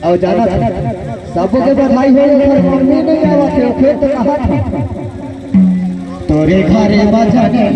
और जाना सबके बधाई हो मम्मी नहीं आवा थे फिर तो कहा था तोरे घरे बजाने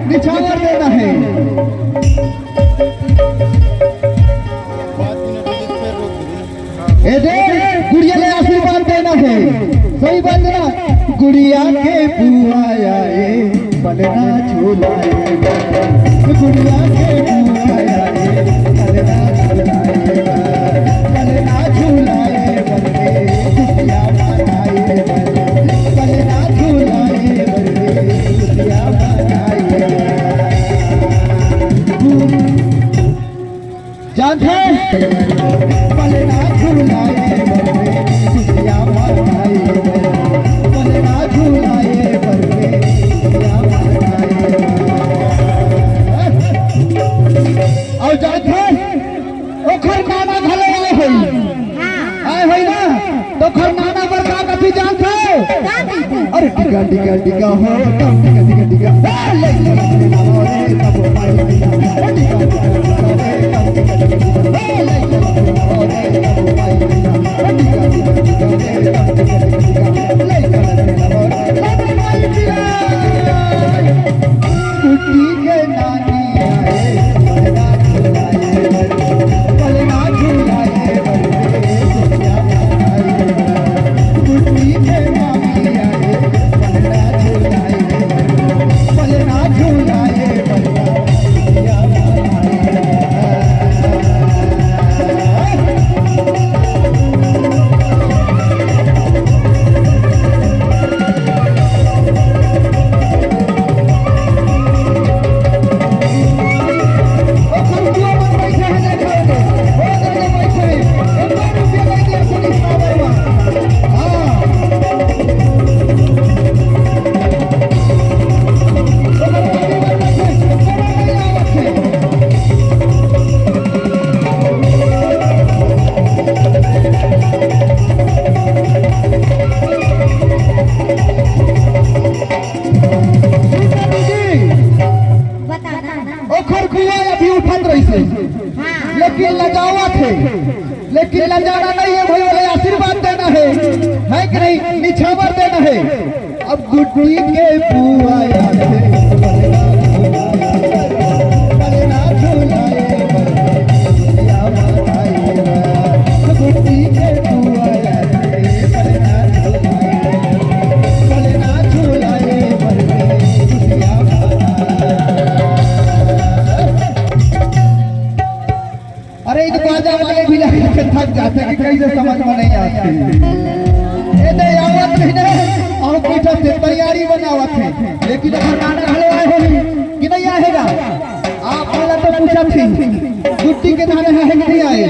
निछावर देना है गुड़िया ने आशीर्वाद देना है सही बात ना गुड़िया के बुआ आए बनना झूलाए गुड़िया के बुआ आए बनना झूलाए बनना झूलाए बनके खुशियाँ मनाए बनना झूलाए बनके खुशियाँ मनाए जानते बनना झूलाए बनके खुशियाँ मनाए बनना झूलाए बनके खुशियाँ मनाए और जानते ओखर नाना घले आए होई ना तो खर नाना बरका कथी जानते अरे टिका टिका टिका हो तब टिका टिका टिका ले नाना रे तब पाई टिका टिका टिका रे तब टिका टिका ले नाना रे तब पाई टिका टिका टिका रे तब टिका टिका ले नाना रे तब पाई टिका कुटी के नानी आए बनना झूलाए बनना झूलाए खुशियाँ मनाए कुटी के नानी आए बनना झूलाए बनना झूलाए कैसे, लेकिन लजावा थे, लेकिन लजाना नहीं है भाई, बोले आशीर्वाद देना है कि नहीं, निछावर देना है। अब गुड्डी के बुआ थे, बलना झूलाए बलिया माताई, गुड्डी के बुआ थे, बलना झूलाए बलिया अरे इन बाजा वाले भी लगे के थक जाते कि कैसे समझ में नहीं आती। ये दे आवत नहीं ना, और पीछे से तैयारी बनावत है, लेकिन अगर नाना हले आए हैं कि नहीं आएगा, आप पहले तो पूछा थी गुड्डी के नाना है कि नहीं आए।